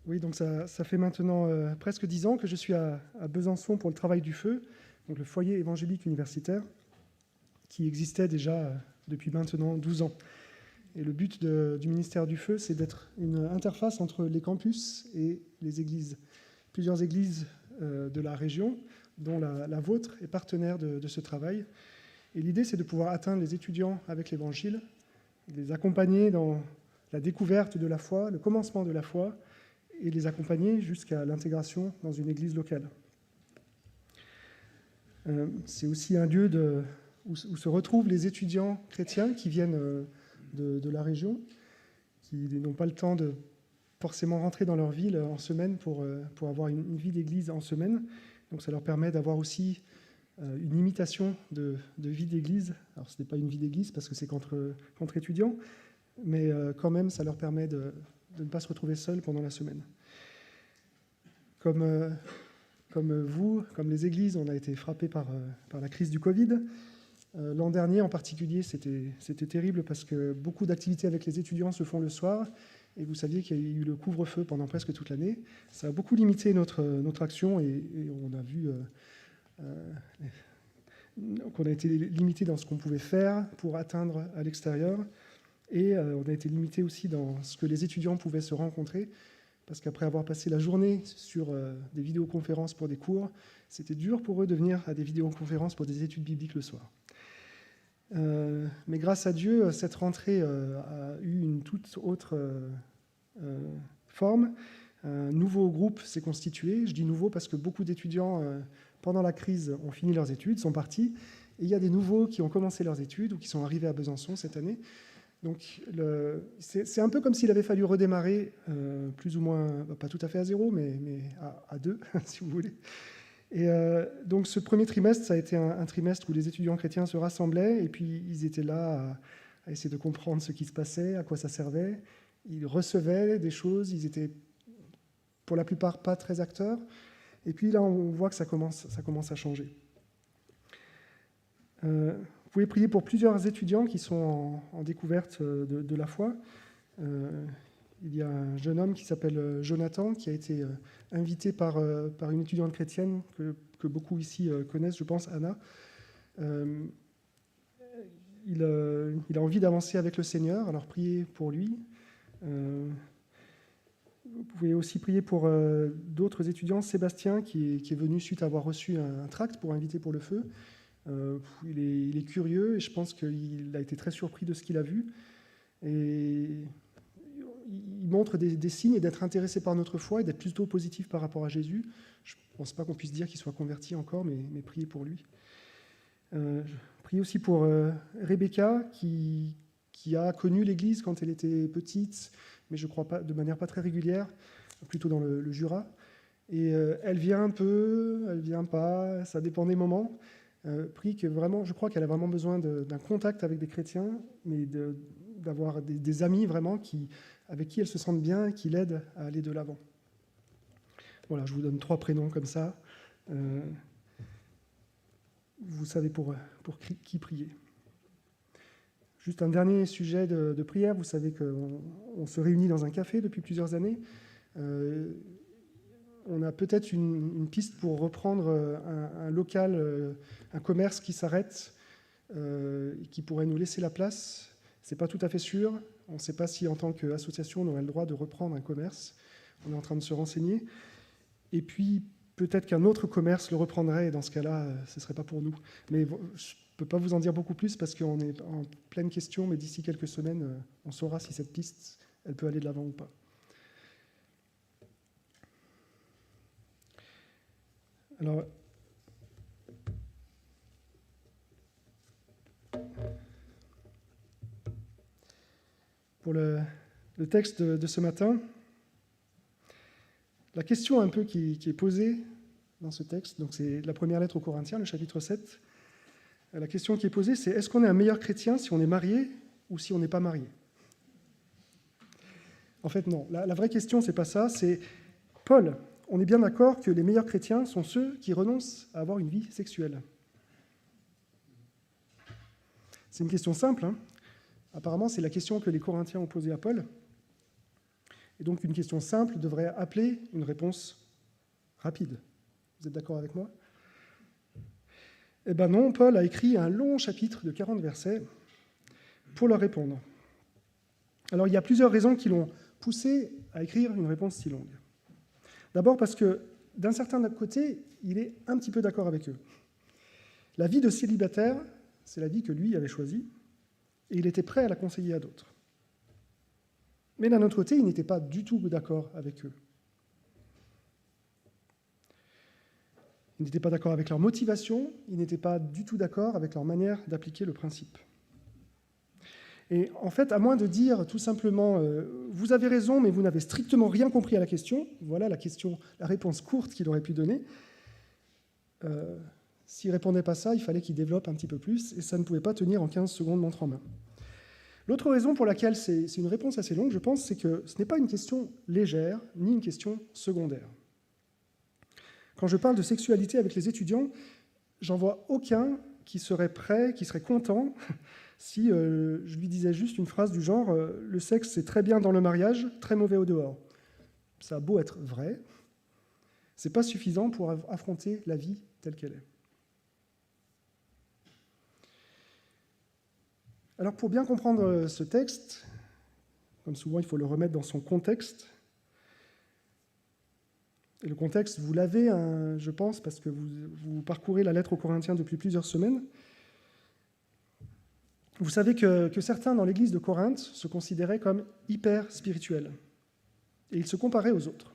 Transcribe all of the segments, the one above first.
Oui, donc ça fait maintenant presque 10 ans que je suis à Besançon pour le Travail du Feu, donc le foyer évangélique universitaire, qui existait déjà depuis maintenant 12 ans. Et le but du ministère du Feu, c'est d'être une interface entre les campus et les églises. Plusieurs églises de la région, dont la vôtre, est partenaire de ce travail. Et l'idée, c'est de pouvoir atteindre les étudiants avec l'Évangile, les accompagner dans la découverte de la foi, le commencement de la foi, et les accompagner jusqu'à l'intégration dans une église locale. C'est aussi un lieu où se retrouvent les étudiants chrétiens qui viennent de la région, qui n'ont pas le temps de forcément rentrer dans leur ville en semaine pour avoir une vie d'église en semaine. Donc ça leur permet d'avoir aussi une imitation de vie d'église. Alors ce n'est pas une vie d'église parce que c'est contre étudiants, mais quand même ça leur permet de ne pas se retrouver seuls pendant la semaine. Comme vous, comme les églises, on a été frappés par la crise du Covid. L'an dernier en particulier, c'était terrible parce que beaucoup d'activités avec les étudiants se font le soir, et vous saviez qu'il y a eu le couvre-feu pendant presque toute l'année. Ça a beaucoup limité notre action, et on a vu qu'on a été limité dans ce qu'on pouvait faire pour atteindre à l'extérieur, et on a été limité aussi dans ce que les étudiants pouvaient se rencontrer, parce qu'après avoir passé la journée sur des vidéoconférences pour des cours, c'était dur pour eux de venir à des vidéoconférences pour des études bibliques le soir. Mais grâce à Dieu, cette rentrée a eu une toute autre forme. Un nouveau groupe s'est constitué. Je dis nouveau parce que beaucoup d'étudiants, pendant la crise, ont fini leurs études, sont partis. Et il y a des nouveaux qui ont commencé leurs études ou qui sont arrivés à Besançon cette année. Donc c'est un peu comme s'il avait fallu redémarrer, plus ou moins, pas tout à fait à zéro, mais à deux, si vous voulez. Et donc ce premier trimestre, ça a été un trimestre où les étudiants chrétiens se rassemblaient, et puis ils étaient là à essayer de comprendre ce qui se passait, à quoi ça servait. Ils recevaient des choses, ils étaient pour la plupart pas très acteurs. Et puis là, on voit que ça commence à changer. Vous pouvez prier pour plusieurs étudiants qui sont en découverte de la foi. Il y a un jeune homme qui s'appelle Jonathan, qui a été invité par une étudiante chrétienne que beaucoup ici connaissent, je pense, Anna. Il a envie d'avancer avec le Seigneur, alors priez pour lui. Vous pouvez aussi prier pour d'autres étudiants. Sébastien, qui est venu suite à avoir reçu un tract pour inviter pour le feu. Il est curieux, et je pense qu'il a été très surpris de ce qu'il a vu. Et il montre des signes et d'être intéressé par notre foi et d'être plutôt positif par rapport à Jésus. Je ne pense pas qu'on puisse dire qu'il soit converti encore, mais priez pour lui. Priez aussi pour Rebecca, qui a connu l'Église quand elle était petite, mais je crois pas, de manière pas très régulière, plutôt dans le Jura. Et elle vient un peu, elle vient pas, ça dépend des moments. Prie que vraiment, je crois qu'elle a vraiment besoin d'un contact avec des chrétiens, mais d'avoir des amis vraiment avec qui elle se sente bien et qui l'aident à aller de l'avant. Voilà, je vous donne 3 prénoms comme ça. Vous savez pour qui prier. Juste un dernier sujet de prière. Vous savez qu'on se réunit dans un café depuis plusieurs années. On a peut-être une piste pour reprendre un local, un commerce qui s'arrête, qui pourrait nous laisser la place. Ce n'est pas tout à fait sûr. On ne sait pas si, en tant qu'association, on aurait le droit de reprendre un commerce. On est en train de se renseigner. Et puis, peut-être qu'un autre commerce le reprendrait, et dans ce cas-là, ce ne serait pas pour nous. Mais je ne peux pas vous en dire beaucoup plus parce qu'on est en pleine question, mais d'ici quelques semaines, on saura si cette piste, elle peut aller de l'avant ou pas. Alors, pour le texte de ce matin, la question un peu qui est posée dans ce texte, donc c'est la première lettre aux Corinthiens, le chapitre 7, la question qui est posée, c'est est-ce qu'on est un meilleur chrétien si on est marié ou si on n'est pas marié ? En fait, non. La vraie question, c'est pas ça, c'est Paul, on est bien d'accord que les meilleurs chrétiens sont ceux qui renoncent à avoir une vie sexuelle. C'est une question simple, hein. Apparemment, c'est la question que les Corinthiens ont posée à Paul. Et donc une question simple devrait appeler une réponse rapide. Vous êtes d'accord avec moi? Eh bien non, Paul a écrit un long chapitre de 40 versets pour leur répondre. Alors il y a plusieurs raisons qui l'ont poussé à écrire une réponse si longue. D'abord parce que, d'un certain côté, il est un petit peu d'accord avec eux. La vie de célibataire, c'est la vie que lui avait choisie, et il était prêt à la conseiller à d'autres. Mais d'un autre côté, il n'était pas du tout d'accord avec eux. Il n'était pas d'accord avec leur motivation, il n'était pas du tout d'accord avec leur manière d'appliquer le principe. Et en fait, à moins de dire tout simplement « vous avez raison, mais vous n'avez strictement rien compris à la question », voilà la réponse courte qu'il aurait pu donner. S'il ne répondait pas ça, il fallait qu'il développe un petit peu plus, et ça ne pouvait pas tenir en 15 secondes montre en main. L'autre raison pour laquelle c'est une réponse assez longue, je pense, c'est que ce n'est pas une question légère, ni une question secondaire. Quand je parle de sexualité avec les étudiants, j'en vois aucun qui serait prêt, qui serait content si je lui disais juste une phrase du genre « le sexe, c'est très bien dans le mariage, très mauvais au dehors ». Ça a beau être vrai, c'est pas suffisant pour affronter la vie telle qu'elle est. Alors pour bien comprendre ce texte, comme souvent il faut le remettre dans son contexte, et le contexte, vous l'avez, je pense, parce que vous parcourez la lettre aux Corinthiens depuis plusieurs semaines. Vous savez que certains dans l'église de Corinthe se considéraient comme hyper spirituels, et ils se comparaient aux autres.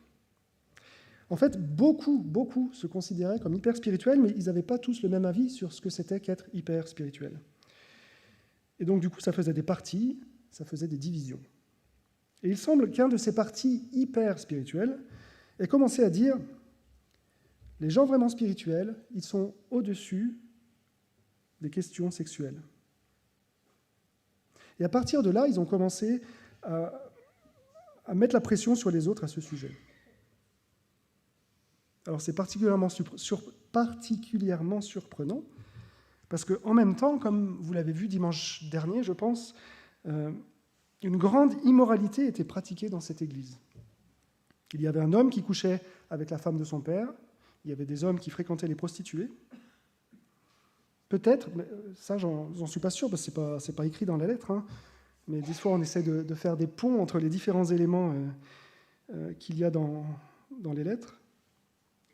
En fait, beaucoup se considéraient comme hyper spirituels, mais ils n'avaient pas tous le même avis sur ce que c'était qu'être hyper spirituel. Et donc, du coup, ça faisait des partis, ça faisait des divisions. Et il semble qu'un de ces partis hyper spirituels ait commencé à dire « les gens vraiment spirituels, ils sont au-dessus des questions sexuelles ». Et à partir de là, ils ont commencé à mettre la pression sur les autres à ce sujet. Alors c'est particulièrement surprenant, parce qu'en même temps, comme vous l'avez vu dimanche dernier, je pense, une grande immoralité était pratiquée dans cette église. Il y avait un homme qui couchait avec la femme de son père, il y avait des hommes qui fréquentaient les prostituées. Peut-être, ça j'en suis pas sûr, parce que c'est pas écrit dans la lettre, hein, mais des fois on essaie de faire des ponts entre les différents éléments qu'il y a dans les lettres.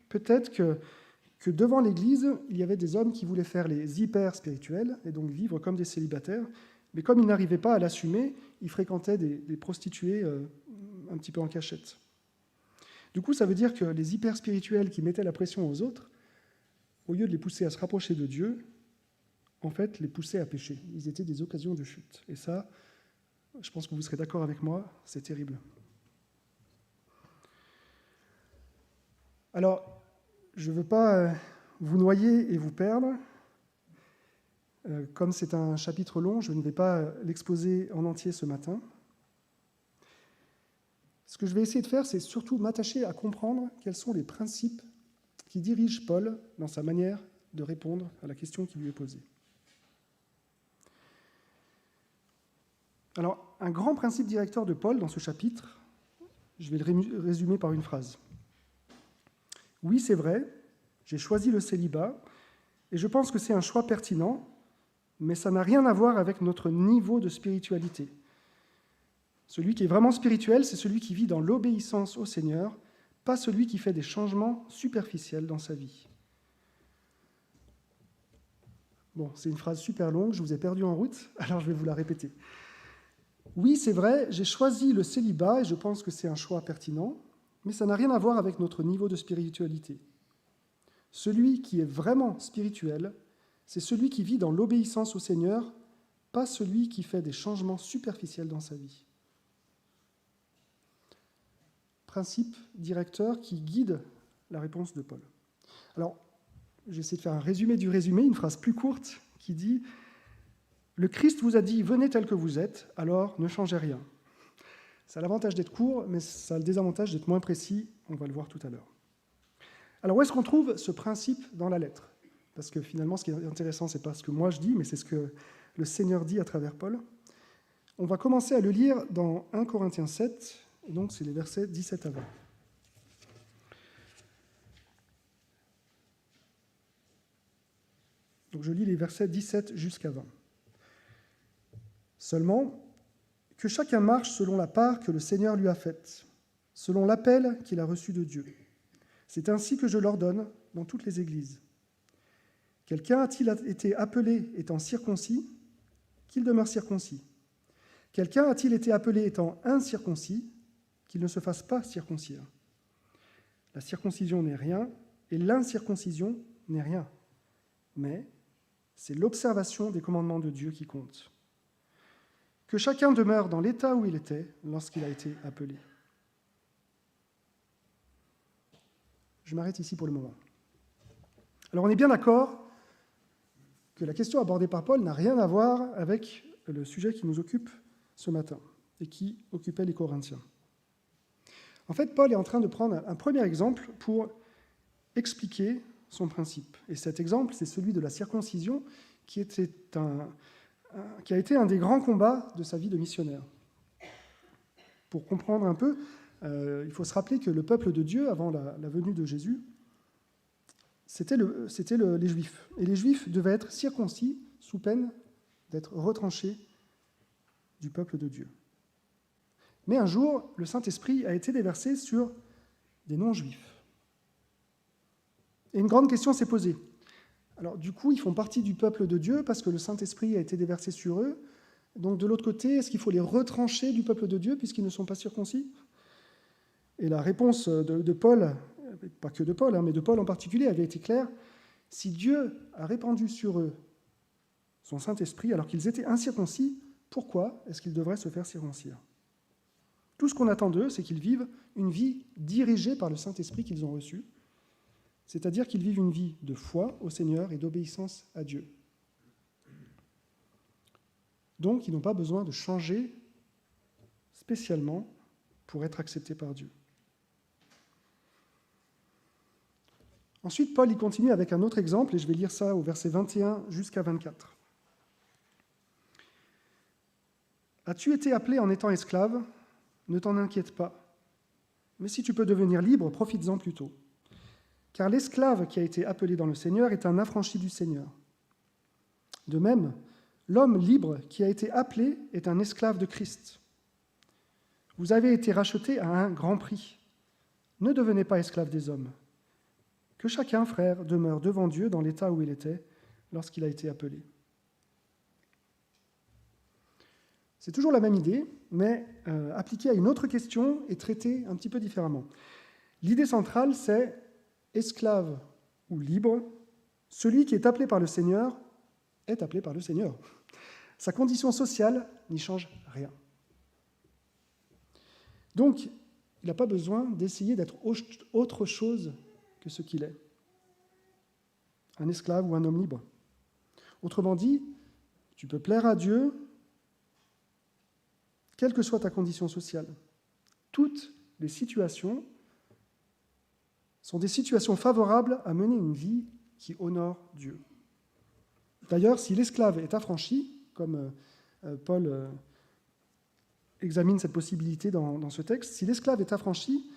Peut-être que devant l'Église, il y avait des hommes qui voulaient faire les hyper spirituels, et donc vivre comme des célibataires, mais comme ils n'arrivaient pas à l'assumer, ils fréquentaient des prostituées un petit peu en cachette. Du coup, ça veut dire que les hyper spirituels qui mettaient la pression aux autres, au lieu de les pousser à se rapprocher de Dieu, en fait, les poussaient à pécher. Ils étaient des occasions de chute. Et ça, je pense que vous serez d'accord avec moi, c'est terrible. Alors, je ne veux pas vous noyer et vous perdre. Comme c'est un chapitre long, je ne vais pas l'exposer en entier ce matin. Ce que je vais essayer de faire, c'est surtout m'attacher à comprendre quels sont les principes qui dirigent Paul dans sa manière de répondre à la question qui lui est posée. Alors, un grand principe directeur de Paul dans ce chapitre, je vais le résumer par une phrase. Oui, c'est vrai, j'ai choisi le célibat, et je pense que c'est un choix pertinent, mais ça n'a rien à voir avec notre niveau de spiritualité. Celui qui est vraiment spirituel, c'est celui qui vit dans l'obéissance au Seigneur, pas celui qui fait des changements superficiels dans sa vie. Bon, c'est une phrase super longue, je vous ai perdu en route, alors je vais vous la répéter. Oui, c'est vrai, j'ai choisi le célibat et je pense que c'est un choix pertinent, mais ça n'a rien à voir avec notre niveau de spiritualité. Celui qui est vraiment spirituel, c'est celui qui vit dans l'obéissance au Seigneur, pas celui qui fait des changements superficiels dans sa vie. Principe directeur qui guide la réponse de Paul. Alors, j'essaie de faire un résumé du résumé, une phrase plus courte qui dit « Le Christ vous a dit, venez tel que vous êtes, alors ne changez rien. » Ça a l'avantage d'être court, mais ça a le désavantage d'être moins précis, on va le voir tout à l'heure. Alors, où est-ce qu'on trouve ce principe dans la lettre? Parce que finalement, ce qui est intéressant, ce n'est pas ce que moi je dis, mais c'est ce que le Seigneur dit à travers Paul. On va commencer à le lire dans 1 Corinthiens 7, Et donc, c'est les versets 17 à 20. Donc, je lis les versets 17 jusqu'à 20. Seulement, que chacun marche selon la part que le Seigneur lui a faite, selon l'appel qu'il a reçu de Dieu. C'est ainsi que je l'ordonne dans toutes les églises. Quelqu'un a-t-il été appelé étant circoncis, qu'il demeure circoncis. Quelqu'un a-t-il été appelé étant incirconcis, qu'il ne se fasse pas circoncire. La circoncision n'est rien, et l'incirconcision n'est rien. Mais c'est l'observation des commandements de Dieu qui compte. Que chacun demeure dans l'état où il était lorsqu'il a été appelé. Je m'arrête ici pour le moment. Alors on est bien d'accord que la question abordée par Paul n'a rien à voir avec le sujet qui nous occupe ce matin et qui occupait les Corinthiens. En fait, Paul est en train de prendre un premier exemple pour expliquer son principe. Et cet exemple, c'est celui de la circoncision qui a été un des grands combats de sa vie de missionnaire. Pour comprendre un peu, il faut se rappeler que le peuple de Dieu, avant la venue de Jésus, c'était les Juifs. Et les Juifs devaient être circoncis sous peine d'être retranchés du peuple de Dieu. Mais un jour, le Saint-Esprit a été déversé sur des non-Juifs. Et une grande question s'est posée. Alors du coup, ils font partie du peuple de Dieu parce que le Saint-Esprit a été déversé sur eux. Donc de l'autre côté, est-ce qu'il faut les retrancher du peuple de Dieu puisqu'ils ne sont pas circoncis ? Et la réponse de Paul, pas que de Paul, mais de Paul en particulier, avait été claire. Si Dieu a répandu sur eux son Saint-Esprit alors qu'ils étaient incirconcis, pourquoi est-ce qu'ils devraient se faire circoncire ? Tout ce qu'on attend d'eux, c'est qu'ils vivent une vie dirigée par le Saint-Esprit qu'ils ont reçu, c'est-à-dire qu'ils vivent une vie de foi au Seigneur et d'obéissance à Dieu. Donc, ils n'ont pas besoin de changer spécialement pour être acceptés par Dieu. Ensuite, Paul il continue avec un autre exemple, et je vais lire ça au verset 21 jusqu'à 24. « As-tu été appelé en étant esclave ? Ne t'en inquiète pas. Mais si tu peux devenir libre, profites-en plutôt. Car l'esclave qui a été appelé dans le Seigneur est un affranchi du Seigneur. De même, l'homme libre qui a été appelé est un esclave de Christ. Vous avez été rachetés à un grand prix. Ne devenez pas esclaves des hommes. Que chacun, frère, demeure devant Dieu dans l'état où il était lorsqu'il a été appelé. » C'est toujours la même idée, mais appliquée à une autre question et traitée un petit peu différemment. L'idée centrale, c'est esclave ou libre, celui qui est appelé par le Seigneur est appelé par le Seigneur. Sa condition sociale n'y change rien. Donc, il n'a pas besoin d'essayer d'être autre chose que ce qu'il est. Un esclave ou un homme libre. Autrement dit, tu peux plaire à Dieu, quelle que soit ta condition sociale. Toutes les situations sont des situations favorables à mener une vie qui honore Dieu. D'ailleurs, si l'esclave est affranchi, comme Paul examine cette possibilité dans ce texte, si l'esclave est affranchi,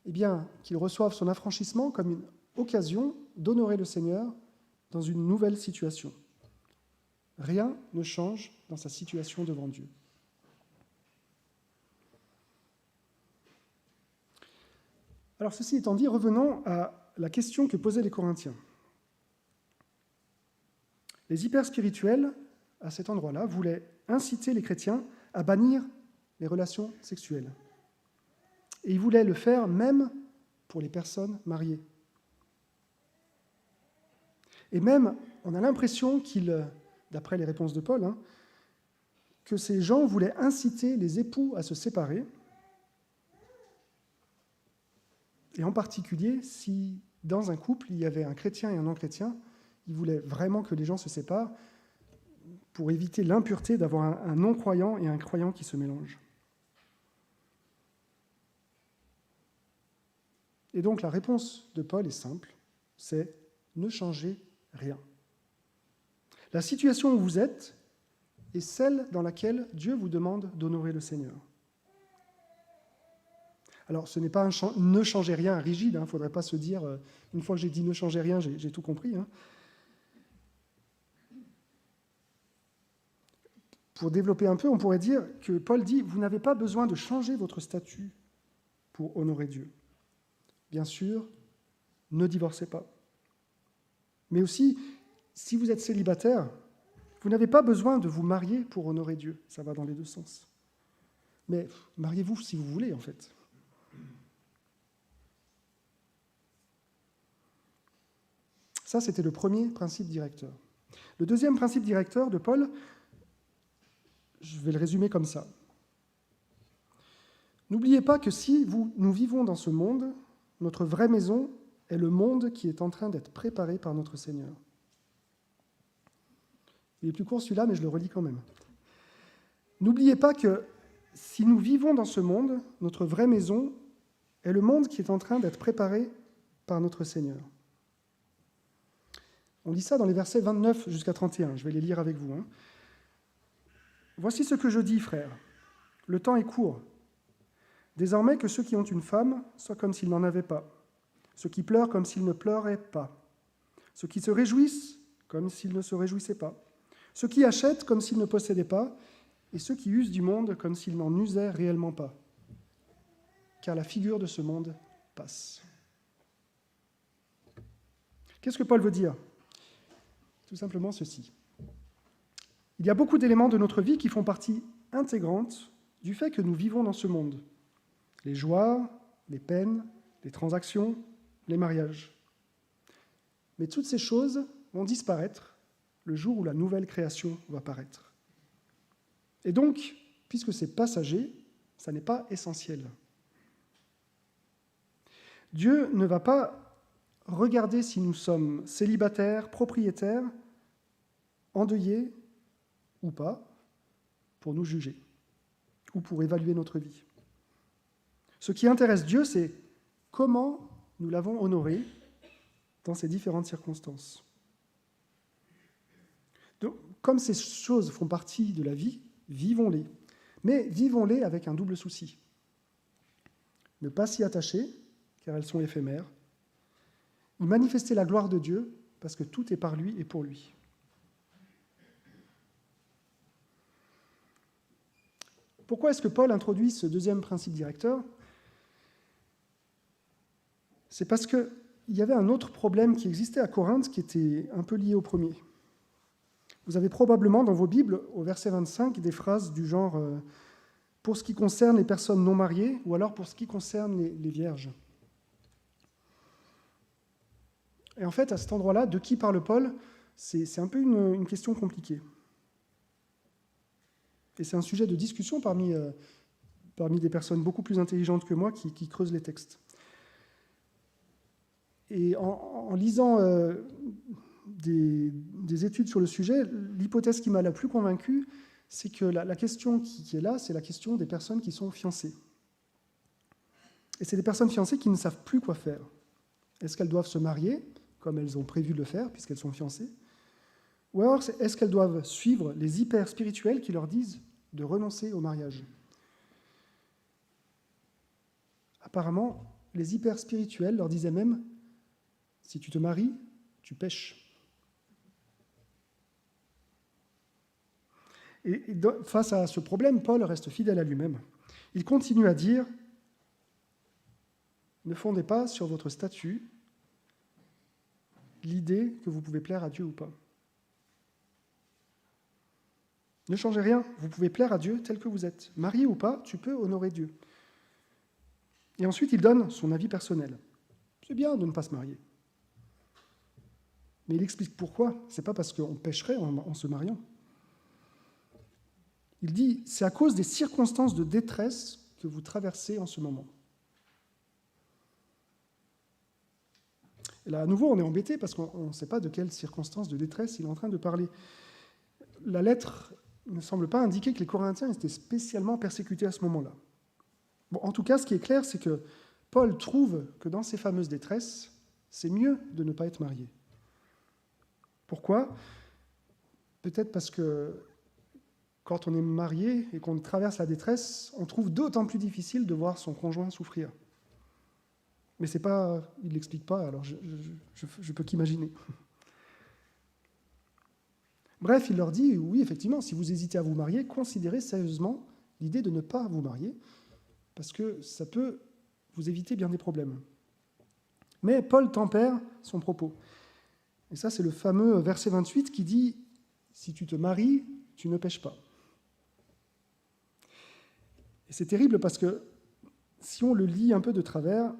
eh bien, qu'il reçoive son affranchissement comme une occasion d'honorer le Seigneur dans une nouvelle situation. Rien ne change dans sa situation devant Dieu. Alors, ceci étant dit, revenons à la question que posaient les Corinthiens. Les hyperspirituels, à cet endroit-là, voulaient inciter les chrétiens à bannir les relations sexuelles. Et ils voulaient le faire même pour les personnes mariées. Et même, on a l'impression d'après les réponses de Paul, que ces gens voulaient inciter les époux à se séparer. Et en particulier, si dans un couple, il y avait un chrétien et un non-chrétien, ils voulaient vraiment que les gens se séparent pour éviter l'impureté d'avoir un non-croyant et un croyant qui se mélangent. Et donc la réponse de Paul est simple, c'est « ne changez rien ». La situation où vous êtes est celle dans laquelle Dieu vous demande d'honorer le Seigneur. Alors, ce n'est pas un ne changez rien rigide, il ne faudrait pas se dire, une fois que j'ai dit ne changez rien, j'ai tout compris. Pour développer un peu, on pourrait dire que Paul dit, vous n'avez pas besoin de changer votre statut pour honorer Dieu. Bien sûr, ne divorcez pas. Mais aussi, si vous êtes célibataire, vous n'avez pas besoin de vous marier pour honorer Dieu. Ça va dans les deux sens. Mais mariez-vous si vous voulez, en fait. Ça, c'était le premier principe directeur. Le deuxième principe directeur de Paul, je vais le résumer comme ça. N'oubliez pas que si nous vivons dans ce monde, notre vraie maison est le monde qui est en train d'être préparé par notre Seigneur. Il est plus court celui-là, mais je le relis quand même. N'oubliez pas que si nous vivons dans ce monde, notre vraie maison est le monde qui est en train d'être préparé par notre Seigneur. On lit ça dans les versets 29 jusqu'à 31. Je vais les lire avec vous. Voici ce que je dis, frères. Le temps est court. Désormais que ceux qui ont une femme soient comme s'ils n'en avaient pas, ceux qui pleurent comme s'ils ne pleuraient pas, ceux qui se réjouissent comme s'ils ne se réjouissaient pas, ceux qui achètent comme s'ils ne possédaient pas, et ceux qui usent du monde comme s'ils n'en usaient réellement pas. Car la figure de ce monde passe. Qu'est-ce que Paul veut dire ? Tout simplement ceci. Il y a beaucoup d'éléments de notre vie qui font partie intégrante du fait que nous vivons dans ce monde. Les joies, les peines, les transactions, les mariages. Mais toutes ces choses vont disparaître le jour où la nouvelle création va paraître. Et donc, puisque c'est passager, ça n'est pas essentiel. Dieu ne va pas regarder si nous sommes célibataires, propriétaires, endeuillés ou pas, pour nous juger ou pour évaluer notre vie. Ce qui intéresse Dieu, c'est comment nous l'avons honoré dans ces différentes circonstances. Donc, comme ces choses font partie de la vie, vivons-les. Mais vivons-les avec un double souci. Ne pas s'y attacher, car elles sont éphémères. Y manifester la gloire de Dieu, parce que tout est par lui et pour lui. Pourquoi est-ce que Paul introduit ce deuxième principe directeur ? C'est parce qu'il y avait un autre problème qui existait à Corinthe qui était un peu lié au premier. Vous avez probablement dans vos Bibles, au verset 25, des phrases du genre « pour ce qui concerne les personnes non mariées » ou alors « pour ce qui concerne les vierges ». Et en fait, à cet endroit-là, de qui parle Paul ? C'est un peu une question compliquée. Et c'est un sujet de discussion parmi des personnes beaucoup plus intelligentes que moi qui creusent les textes. Et en lisant des études sur le sujet, l'hypothèse qui m'a la plus convaincue, c'est que la question qui est là, c'est la question des personnes qui sont fiancées. Et c'est des personnes fiancées qui ne savent plus quoi faire. Est-ce qu'elles doivent se marier, comme elles ont prévu de le faire, puisqu'elles sont fiancées ? Ou alors, est-ce qu'elles doivent suivre les hyper spirituels qui leur disent de renoncer au mariage ? Apparemment, les hyper spirituels leur disaient même « si tu te maries, tu pèches ». Et face à ce problème, Paul reste fidèle à lui-même. Il continue à dire « ne fondez pas sur votre statut l'idée que vous pouvez plaire à Dieu ou pas. Ne changez rien, vous pouvez plaire à Dieu tel que vous êtes. Marié ou pas, tu peux honorer Dieu. » Et ensuite, il donne son avis personnel. C'est bien de ne pas se marier. Mais il explique pourquoi. Ce n'est pas parce qu'on pécherait en se mariant. Il dit, c'est à cause des circonstances de détresse que vous traversez en ce moment. Et là, à nouveau, on est embêté parce qu'on ne sait pas de quelles circonstances de détresse il est en train de parler. La lettre ne semble pas indiquer que les Corinthiens étaient spécialement persécutés à ce moment-là. Bon, en tout cas, ce qui est clair, c'est que Paul trouve que dans ces fameuses détresses, c'est mieux de ne pas être marié. Pourquoi ? Peut-être parce que quand on est marié et qu'on traverse la détresse, on trouve d'autant plus difficile de voir son conjoint souffrir. Mais c'est pas, il ne l'explique pas, alors je peux qu'imaginer. Bref, il leur dit, oui, effectivement, si vous hésitez à vous marier, considérez sérieusement l'idée de ne pas vous marier, parce que ça peut vous éviter bien des problèmes. Mais Paul tempère son propos. Et ça, c'est le fameux verset 28 qui dit « Si tu te maries, tu ne pèches pas ». Et c'est terrible parce que si on le lit un peu de travers,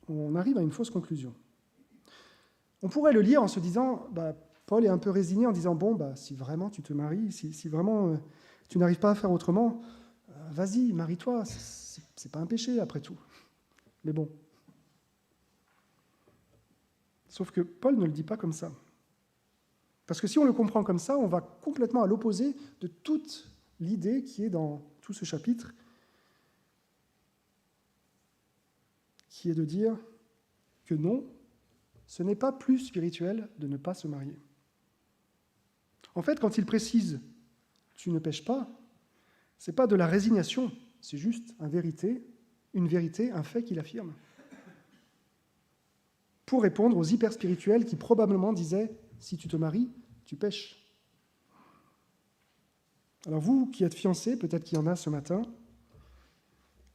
on arrive à une fausse conclusion. On pourrait le lire en se disant, Paul est un peu résigné en disant, si vraiment tu te maries, si vraiment tu n'arrives pas à faire autrement, vas-y, marie-toi, c'est pas un péché après tout. Mais bon. Sauf que Paul ne le dit pas comme ça. Parce que si on le comprend comme ça, on va complètement à l'opposé de toute l'idée qui est dans tout ce chapitre, qui est de dire que non, ce n'est pas plus spirituel de ne pas se marier. En fait, quand il précise « tu ne pèches pas », ce n'est pas de la résignation, c'est juste une vérité, un fait qu'il affirme. Pour répondre aux hyper-spirituels qui probablement disaient « si tu te maries, tu pèches ». Alors vous qui êtes fiancés, peut-être qu'il y en a ce matin,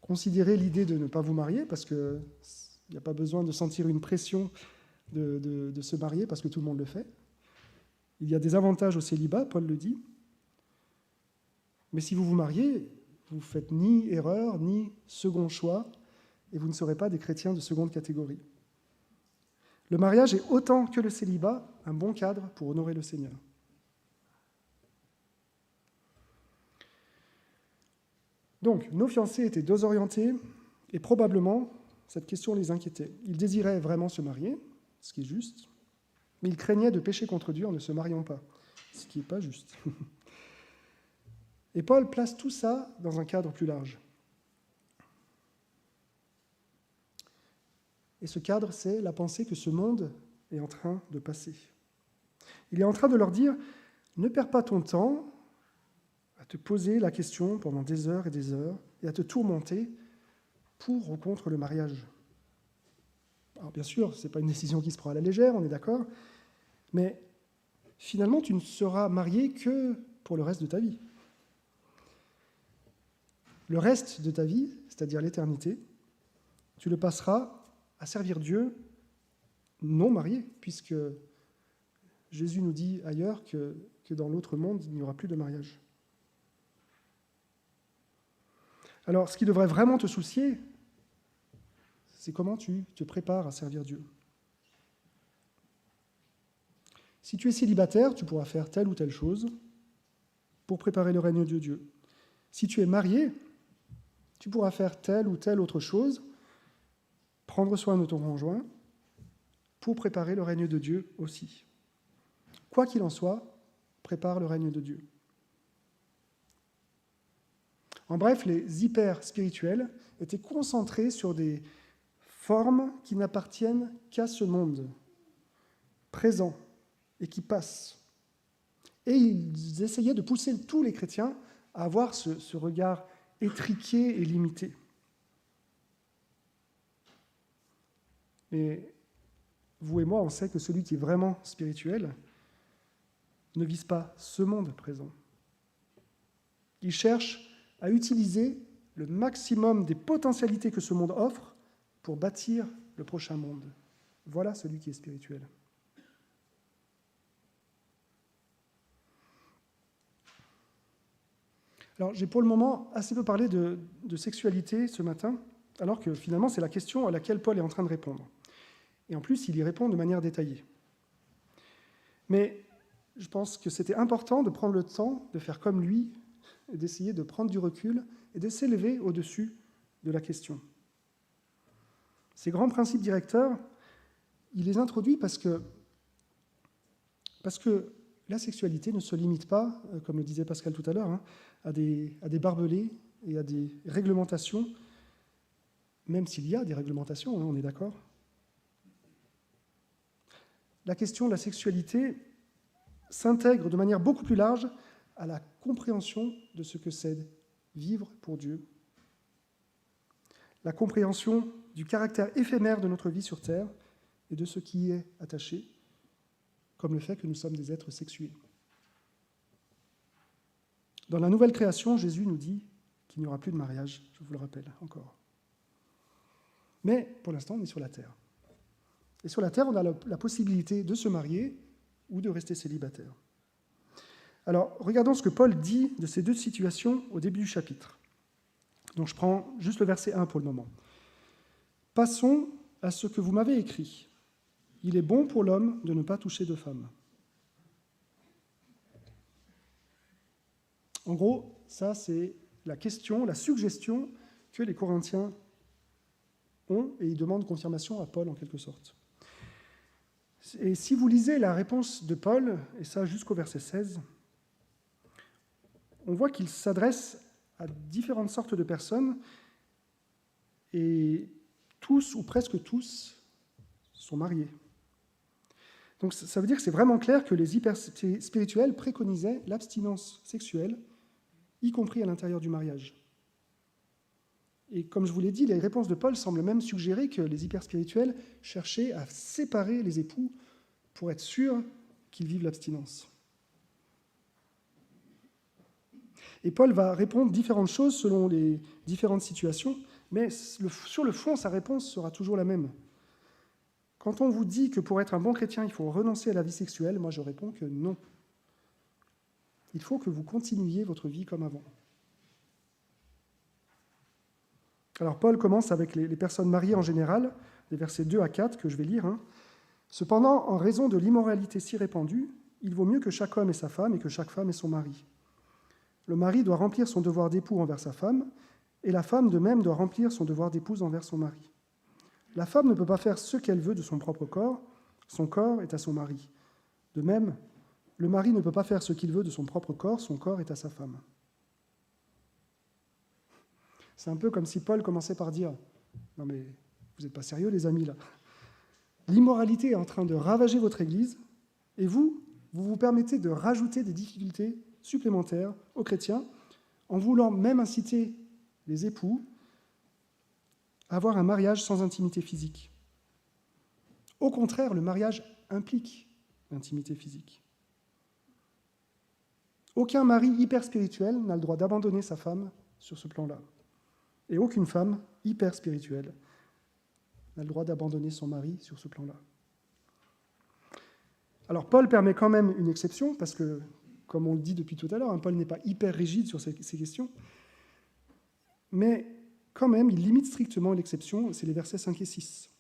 considérez l'idée de ne pas vous marier, parce qu'il n'y a pas besoin de sentir une pression de se marier, parce que tout le monde le fait. Il y a des avantages au célibat, Paul le dit. Mais si vous vous mariez, vous ne faites ni erreur, ni second choix, et vous ne serez pas des chrétiens de seconde catégorie. Le mariage est autant que le célibat un bon cadre pour honorer le Seigneur. Donc, nos fiancés étaient désorientés, et probablement, cette question les inquiétait. Ils désiraient vraiment se marier, ce qui est juste, mais ils craignaient de pécher contre Dieu en ne se mariant pas, ce qui n'est pas juste. Et Paul place tout ça dans un cadre plus large. Et ce cadre, c'est la pensée que ce monde est en train de passer. Il est en train de leur dire, ne perds pas ton temps à te poser la question pendant des heures et à te tourmenter pour ou contre le mariage. Alors bien sûr, ce n'est pas une décision qui se prend à la légère, on est d'accord, mais finalement, tu ne seras marié que pour le reste de ta vie. Le reste de ta vie, c'est-à-dire l'éternité, tu le passeras à servir Dieu non marié, puisque Jésus nous dit ailleurs que dans l'autre monde, il n'y aura plus de mariage. Alors, ce qui devrait vraiment te soucier, c'est comment tu te prépares à servir Dieu. Si tu es célibataire, tu pourras faire telle ou telle chose pour préparer le règne de Dieu. Si tu es marié, tu pourras faire telle ou telle autre chose, prendre soin de ton conjoint, pour préparer le règne de Dieu aussi. Quoi qu'il en soit, prépare le règne de Dieu. En bref, les hyper-spirituels étaient concentrés sur des formes qui n'appartiennent qu'à ce monde, présent, et qui passent. Et ils essayaient de pousser tous les chrétiens à avoir ce regard étriqué et limité. Mais vous et moi, on sait que celui qui est vraiment spirituel ne vise pas ce monde présent. Il cherche à utiliser le maximum des potentialités que ce monde offre pour bâtir le prochain monde. Voilà celui qui est spirituel. Alors, j'ai pour le moment assez peu parlé de sexualité ce matin, alors que finalement, c'est la question à laquelle Paul est en train de répondre. Et en plus, il y répond de manière détaillée. Mais je pense que c'était important de prendre le temps de faire comme lui, et d'essayer de prendre du recul et de s'élever au-dessus de la question. Ces grands principes directeurs, il les introduit parce que la sexualité ne se limite pas, comme le disait Pascal tout à l'heure, à des barbelés et à des réglementations, même s'il y a des réglementations, on est d'accord. La question de la sexualité s'intègre de manière beaucoup plus large à la compréhension de ce que c'est vivre pour Dieu, la compréhension du caractère éphémère de notre vie sur terre et de ce qui y est attaché, comme le fait que nous sommes des êtres sexués. Dans la nouvelle création, Jésus nous dit qu'il n'y aura plus de mariage, je vous le rappelle encore. Mais pour l'instant, on est sur la terre. Et sur la terre, on a la possibilité de se marier ou de rester célibataire. Alors, regardons ce que Paul dit de ces deux situations au début du chapitre. Donc, je prends juste le verset 1 pour le moment. « Passons à ce que vous m'avez écrit. Il est bon pour l'homme de ne pas toucher de femme. » En gros, ça, c'est la question, la suggestion que les Corinthiens ont, et ils demandent confirmation à Paul en quelque sorte. Et si vous lisez la réponse de Paul, et ça jusqu'au verset 16, on voit qu'il s'adresse à différentes sortes de personnes, et tous, ou presque tous, sont mariés. Donc ça veut dire que c'est vraiment clair que les hyperspirituels préconisaient l'abstinence sexuelle, y compris à l'intérieur du mariage. Et comme je vous l'ai dit, les réponses de Paul semblent même suggérer que les hyperspirituels cherchaient à séparer les époux pour être sûrs qu'ils vivent l'abstinence. Et Paul va répondre différentes choses selon les différentes situations, mais sur le fond, sa réponse sera toujours la même. Quand on vous dit que pour être un bon chrétien, il faut renoncer à la vie sexuelle, moi je réponds que non. Il faut que vous continuiez votre vie comme avant. Alors Paul commence avec les personnes mariées en général, les versets 2 à 4 que je vais lire. Cependant, en raison de l'immoralité si répandue, il vaut mieux que chaque homme ait sa femme et que chaque femme ait son mari. Le mari doit remplir son devoir d'époux envers sa femme, et la femme de même doit remplir son devoir d'épouse envers son mari. La femme ne peut pas faire ce qu'elle veut de son propre corps, son corps est à son mari. De même, le mari ne peut pas faire ce qu'il veut de son propre corps, son corps est à sa femme. C'est un peu comme si Paul commençait par dire « Non mais, vous n'êtes pas sérieux les amis là. L'immoralité est en train de ravager votre Église, et vous vous permettez de rajouter des difficultés supplémentaires aux chrétiens, en voulant même inciter les époux à avoir un mariage sans intimité physique. Au contraire, le mariage implique l'intimité physique. Aucun mari hyper spirituel n'a le droit d'abandonner sa femme sur ce plan-là. Et aucune femme hyper spirituelle n'a le droit d'abandonner son mari sur ce plan-là. Alors Paul permet quand même une exception, parce que, comme on le dit depuis tout à l'heure, Paul n'est pas hyper rigide sur ces questions, mais quand même, il limite strictement l'exception, c'est les versets 5 et 6.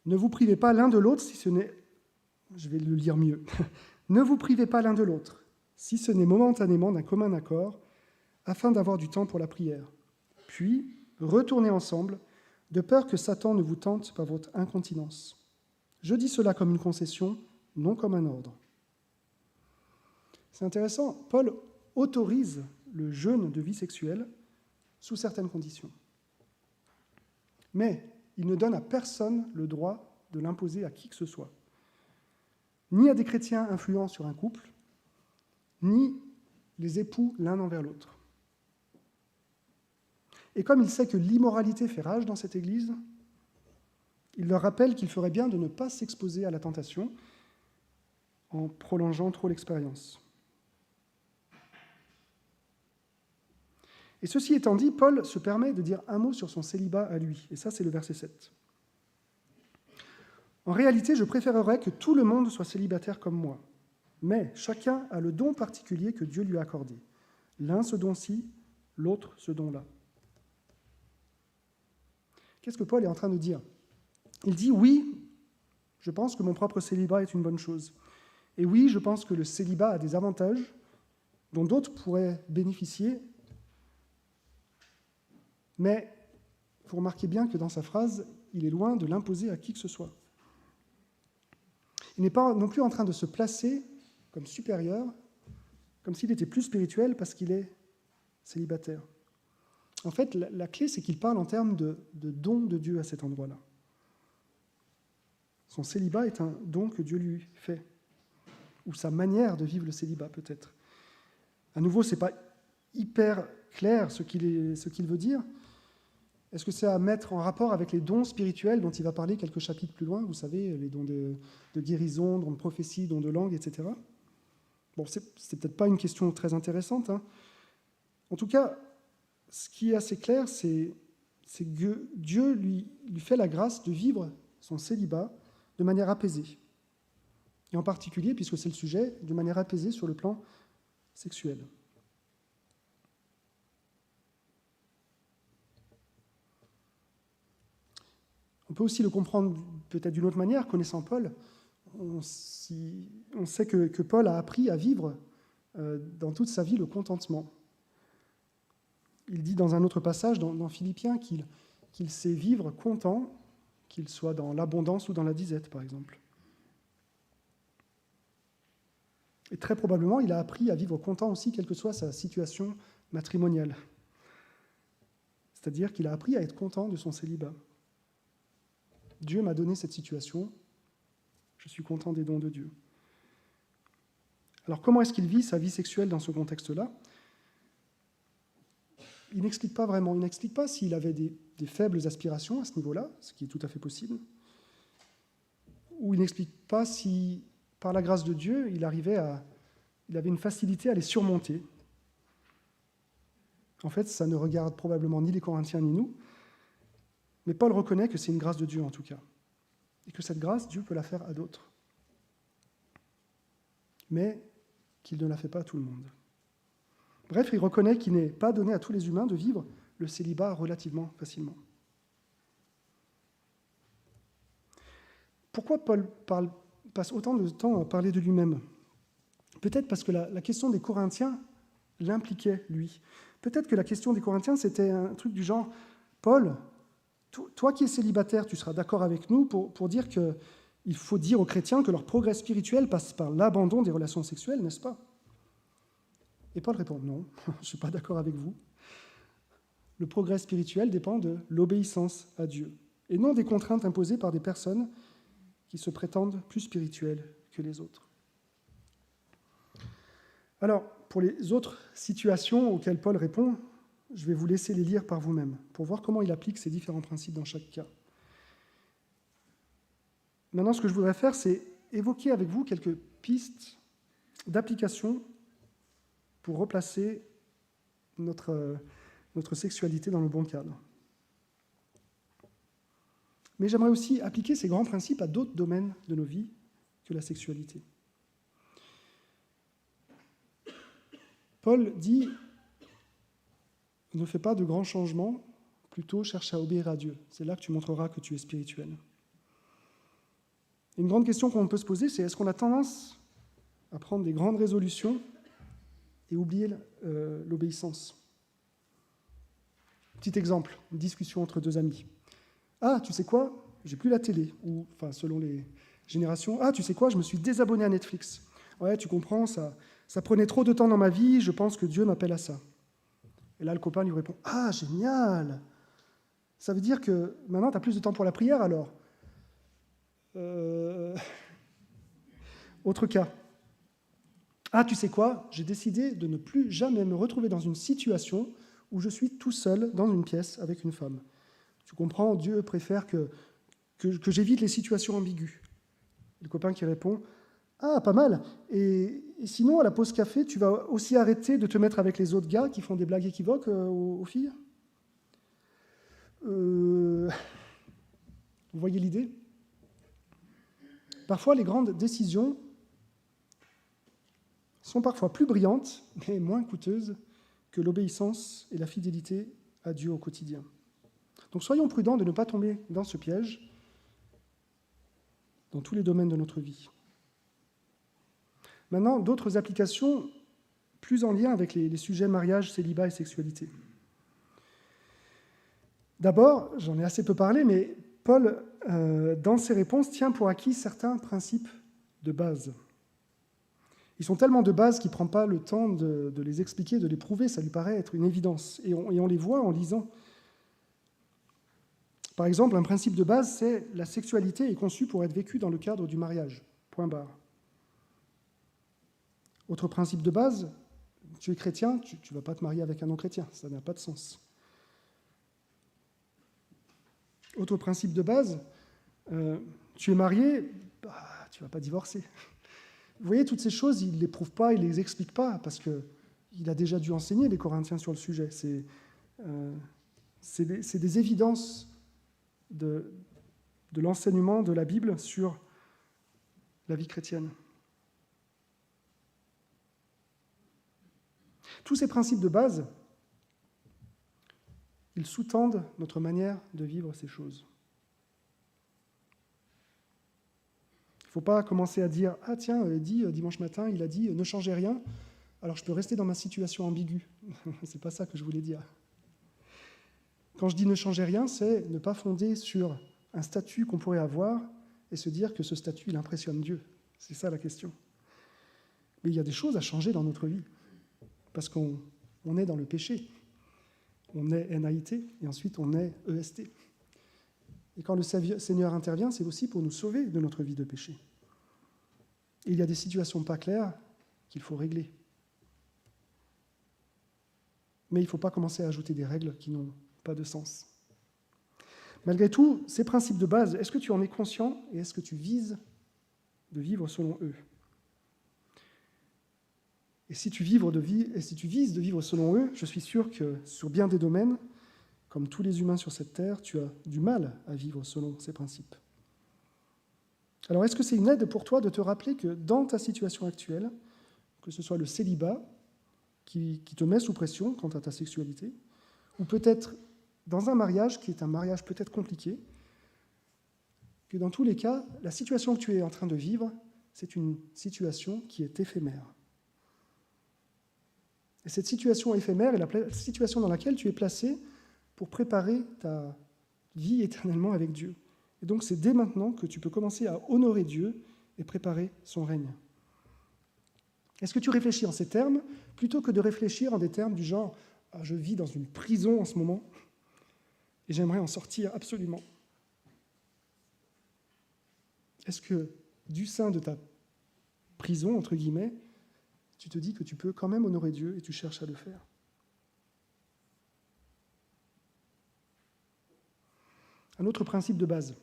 Ne vous privez pas l'un de l'autre si ce n'est... Je vais le lire mieux. Ne vous privez pas l'un de l'autre, si ce n'est momentanément d'un commun accord, afin d'avoir du temps pour la prière. Puis, retournez ensemble, de peur que Satan ne vous tente par votre incontinence. Je dis cela comme une concession, non comme un ordre. C'est intéressant, Paul autorise le jeûne de vie sexuelle sous certaines conditions. Mais il ne donne à personne le droit de l'imposer à qui que ce soit. Ni à des chrétiens influents sur un couple, ni les époux l'un envers l'autre. Et comme il sait que l'immoralité fait rage dans cette Église, il leur rappelle qu'il ferait bien de ne pas s'exposer à la tentation en prolongeant trop l'expérience. Et ceci étant dit, Paul se permet de dire un mot sur son célibat à lui, et ça c'est le verset 7. En réalité, je préférerais que tout le monde soit célibataire comme moi, mais chacun a le don particulier que Dieu lui a accordé. L'un ce don-ci, l'autre ce don-là. Qu'est-ce que Paul est en train de dire ? Il dit « Oui, je pense que mon propre célibat est une bonne chose. Et oui, je pense que le célibat a des avantages dont d'autres pourraient bénéficier. Mais vous remarquez bien que dans sa phrase, il est loin de l'imposer à qui que ce soit. Il n'est pas non plus en train de se placer comme supérieur, comme s'il était plus spirituel parce qu'il est célibataire. En fait, la clé, c'est qu'il parle en termes de don de Dieu à cet endroit-là. Son célibat est un don que Dieu lui fait, ou sa manière de vivre le célibat peut-être. À nouveau, ce n'est pas hyper clair ce qu'il veut dire. Est-ce que c'est à mettre en rapport avec les dons spirituels dont il va parler quelques chapitres plus loin, vous savez, les dons de guérison, dons de prophétie, dons de langue, etc. Bon, c'est peut-être pas une question très intéressante, hein. En tout cas, ce qui est assez clair, c'est que Dieu lui fait la grâce de vivre son célibat de manière apaisée. Et en particulier, puisque c'est le sujet, de manière apaisée sur le plan sexuel. On peut aussi le comprendre peut-être d'une autre manière, connaissant Paul. On sait que Paul a appris à vivre dans toute sa vie le contentement. Il dit dans un autre passage, dans Philippiens, qu'il sait vivre content, qu'il soit dans l'abondance ou dans la disette, par exemple. Et très probablement, il a appris à vivre content aussi, quelle que soit sa situation matrimoniale. C'est-à-dire qu'il a appris à être content de son célibat. Dieu m'a donné cette situation, je suis content des dons de Dieu. Alors comment est-ce qu'il vit sa vie sexuelle dans ce contexte-là ? Il n'explique pas vraiment, il n'explique pas s'il avait des faibles aspirations à ce niveau-là, ce qui est tout à fait possible, ou il n'explique pas si, par la grâce de Dieu, il avait une facilité à les surmonter. En fait, ça ne regarde probablement ni les Corinthiens ni nous, mais Paul reconnaît que c'est une grâce de Dieu en tout cas, et que cette grâce, Dieu peut la faire à d'autres, mais qu'il ne la fait pas à tout le monde. Bref, il reconnaît qu'il n'est pas donné à tous les humains de vivre le célibat relativement facilement. Pourquoi Paul passe autant de temps à parler de lui-même ? Peut-être parce que la question des Corinthiens l'impliquait, lui. Peut-être que la question des Corinthiens, c'était un truc du genre « Paul, toi qui es célibataire, tu seras d'accord avec nous pour dire qu'il faut dire aux chrétiens que leur progrès spirituel passe par l'abandon des relations sexuelles, n'est-ce pas ?» Et Paul répond « Non, je ne suis pas d'accord avec vous. Le progrès spirituel dépend de l'obéissance à Dieu, et non des contraintes imposées par des personnes qui se prétendent plus spirituelles que les autres. » Alors, pour les autres situations auxquelles Paul répond, je vais vous laisser les lire par vous-même, pour voir comment il applique ces différents principes dans chaque cas. Maintenant, ce que je voudrais faire, c'est évoquer avec vous quelques pistes d'application pour replacer notre sexualité dans le bon cadre. Mais j'aimerais aussi appliquer ces grands principes à d'autres domaines de nos vies que la sexualité. Paul dit « Ne fais pas de grands changements, plutôt cherche à obéir à Dieu. C'est là que tu montreras que tu es spirituel. » Une grande question qu'on peut se poser, c'est est-ce qu'on a tendance à prendre des grandes résolutions et oublier l'obéissance ? Petit exemple, une discussion entre deux amis. « Ah, tu sais quoi ? J'ai plus la télé. » Ou, enfin, selon les générations, « Ah, tu sais quoi ? Je me suis désabonné à Netflix. » « Ouais, tu comprends, ça prenait trop de temps dans ma vie, je pense que Dieu m'appelle à ça. » Et là, le copain lui répond « Ah, génial ! Ça veut dire que maintenant, tu as plus de temps pour la prière, alors ?» Autre cas. « Ah, tu sais quoi ? J'ai décidé de ne plus jamais me retrouver dans une situation où je suis tout seul dans une pièce avec une femme. Tu comprends, Dieu préfère que j'évite les situations ambiguës. » Le copain qui répond « Ah, pas mal. Et sinon, à la pause café, tu vas aussi arrêter de te mettre avec les autres gars qui font des blagues équivoques aux filles ? » Vous voyez l'idée ? Parfois, les grandes décisions sont parfois plus brillantes, mais moins coûteuses que l'obéissance et la fidélité à Dieu au quotidien. Donc soyons prudents de ne pas tomber dans ce piège dans tous les domaines de notre vie. Maintenant, d'autres applications plus en lien avec les sujets mariage, célibat et sexualité. D'abord, j'en ai assez peu parlé, mais Paul, dans ses réponses, tient pour acquis certains principes de base. Ils sont tellement de base qu'il ne prend pas le temps de les expliquer, de les prouver, ça lui paraît être une évidence. Et on les voit en lisant. Par exemple, un principe de base, c'est la sexualité est conçue pour être vécue dans le cadre du mariage. Point barre. Autre principe de base, tu es chrétien, tu ne vas pas te marier avec un non-chrétien, ça n'a pas de sens. Autre principe de base, tu es marié, tu ne vas pas divorcer. Vous voyez, toutes ces choses, il ne les prouve pas, il ne les explique pas, parce qu'il a déjà dû enseigner les Corinthiens sur le sujet. C'est des évidences de l'enseignement de la Bible sur la vie chrétienne. Tous ces principes de base, ils sous-tendent notre manière de vivre ces choses. Il ne faut pas commencer à dire « Ah tiens, Eddie, dimanche matin, il a dit « Ne changez rien, alors je peux rester dans ma situation ambiguë. » Ce n'est pas ça que je voulais dire. Quand je dis « ne changez rien », c'est ne pas fonder sur un statut qu'on pourrait avoir et se dire que ce statut, il impressionne Dieu. C'est ça la question. Mais il y a des choses à changer dans notre vie, parce qu'on est dans le péché. On est NAIT, et ensuite on est EST. Et quand le Seigneur intervient, c'est aussi pour nous sauver de notre vie de péché. Et il y a des situations pas claires qu'il faut régler. Mais il ne faut pas commencer à ajouter des règles qui n'ont pas de sens. Malgré tout, ces principes de base, est-ce que tu en es conscient et est-ce que tu vises de vivre selon eux ? Et si tu vises de vivre selon eux, je suis sûr que sur bien des domaines, comme tous les humains sur cette terre, tu as du mal à vivre selon ces principes. Alors, est-ce que c'est une aide pour toi de te rappeler que dans ta situation actuelle, que ce soit le célibat qui te met sous pression quant à ta sexualité, ou peut-être dans un mariage qui est un mariage peut-être compliqué, que dans tous les cas, la situation que tu es en train de vivre, c'est une situation qui est éphémère. Et cette situation éphémère est la situation dans laquelle tu es placé pour préparer ta vie éternellement avec Dieu. Et donc c'est dès maintenant que tu peux commencer à honorer Dieu et préparer son règne. Est-ce que tu réfléchis en ces termes, plutôt que de réfléchir en des termes du genre « je vis dans une prison en ce moment et j'aimerais en sortir absolument ». Est-ce que du sein de ta prison, entre guillemets, tu te dis que tu peux quand même honorer Dieu et tu cherches à le faire? Un autre principe de base.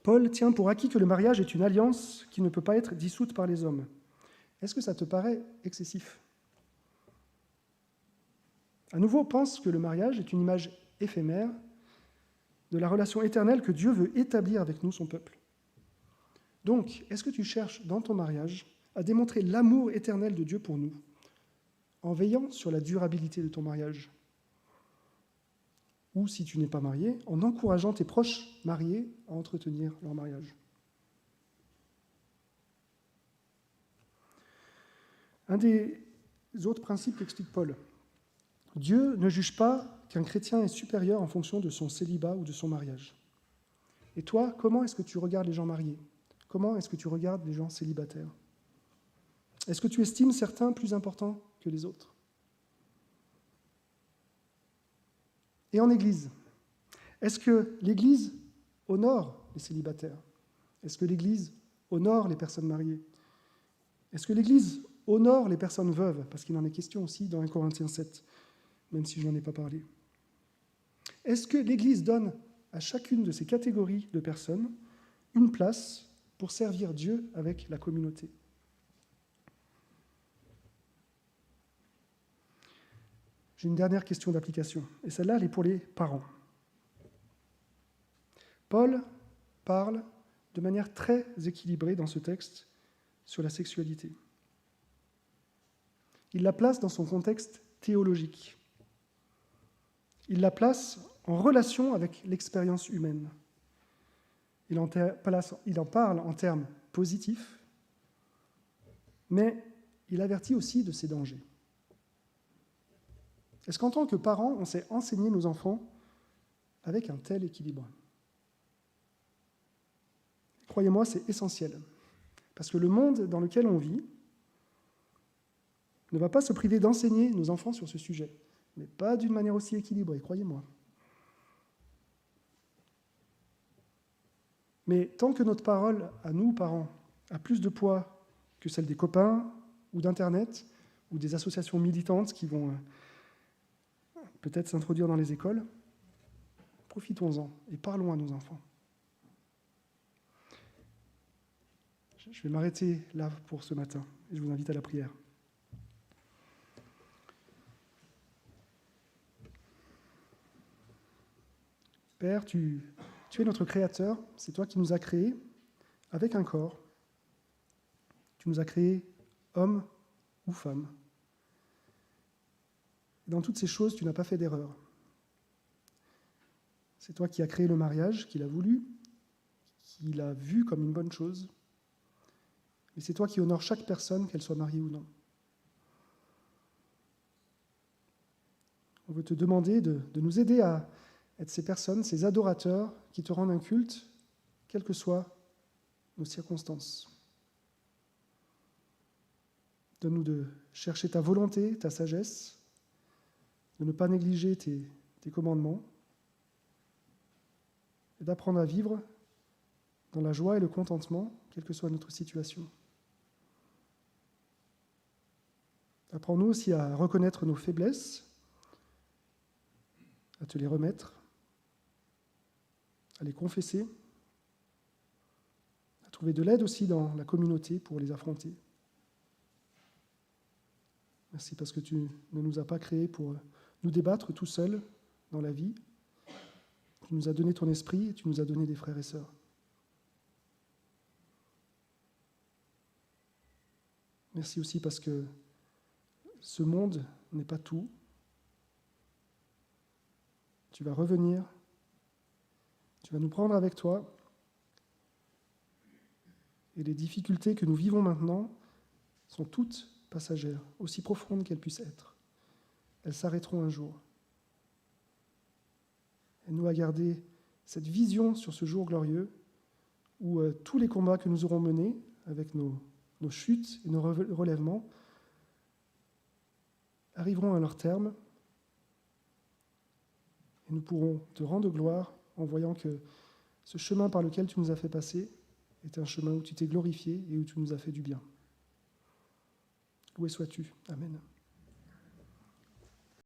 Paul tient pour acquis que le mariage est une alliance qui ne peut pas être dissoute par les hommes. Est-ce que ça te paraît excessif ? À nouveau, pense que le mariage est une image éphémère de la relation éternelle que Dieu veut établir avec nous, son peuple. Donc, est-ce que tu cherches dans ton mariage à démontrer l'amour éternel de Dieu pour nous, en veillant sur la durabilité de ton mariage ? Ou, si tu n'es pas marié, en encourageant tes proches mariés à entretenir leur mariage. Un des autres principes qu'explique Paul. Dieu ne juge pas qu'un chrétien est supérieur en fonction de son célibat ou de son mariage. Et toi, comment est-ce que tu regardes les gens mariés ? Comment est-ce que tu regardes les gens célibataires ? Est-ce que tu estimes certains plus importants que les autres ? Et en Église, est-ce que l'Église honore les célibataires ? Est-ce que l'Église honore les personnes mariées ? Est-ce que l'Église honore les personnes veuves ? Parce qu'il en est question aussi dans 1 Corinthiens 7, même si je n'en ai pas parlé. Est-ce que l'Église donne à chacune de ces catégories de personnes une place pour servir Dieu avec la communauté ? J'ai une dernière question d'application, et celle-là, elle est pour les parents. Paul parle de manière très équilibrée dans ce texte sur la sexualité. Il la place dans son contexte théologique. Il la place en relation avec l'expérience humaine. Il en parle en termes positifs, mais il avertit aussi de ses dangers. Est-ce qu'en tant que parents, on sait enseigner nos enfants avec un tel équilibre ? Croyez-moi, c'est essentiel. Parce que le monde dans lequel on vit ne va pas se priver d'enseigner nos enfants sur ce sujet, mais pas d'une manière aussi équilibrée, croyez-moi. Mais tant que notre parole, à nous, parents, a plus de poids que celle des copains ou d'Internet, ou des associations militantes qui vont peut-être s'introduire dans les écoles. Profitons-en et parlons à nos enfants. Je vais m'arrêter là pour ce matin et je vous invite à la prière. Père, tu es notre Créateur, c'est toi qui nous as créés avec un corps. Tu nous as créés hommes ou femmes. Et dans toutes ces choses, tu n'as pas fait d'erreur. C'est toi qui as créé le mariage, qui l'as voulu, qui l'a vu comme une bonne chose. Mais c'est toi qui honores chaque personne, qu'elle soit mariée ou non. On veut te demander de nous aider à être ces personnes, ces adorateurs qui te rendent un culte, quelles que soient nos circonstances. Donne-nous de chercher ta volonté, ta sagesse, de ne pas négliger tes commandements, et d'apprendre à vivre dans la joie et le contentement, quelle que soit notre situation. Apprends-nous aussi à reconnaître nos faiblesses, à te les remettre, à les confesser, à trouver de l'aide aussi dans la communauté pour les affronter. Merci parce que tu ne nous as pas créés pour nous débattre tout seuls dans la vie. Tu nous as donné ton esprit et tu nous as donné des frères et sœurs. Merci aussi parce que ce monde n'est pas tout. Tu vas revenir, tu vas nous prendre avec toi. Et les difficultés que nous vivons maintenant sont toutes passagères, aussi profondes qu'elles puissent être. Elles s'arrêteront un jour. Aide-nous à garder cette vision sur ce jour glorieux où tous les combats que nous aurons menés avec nos chutes et nos relèvements arriveront à leur terme et nous pourrons te rendre gloire en voyant que ce chemin par lequel tu nous as fait passer est un chemin où tu t'es glorifié et où tu nous as fait du bien. Loué sois-tu. Amen.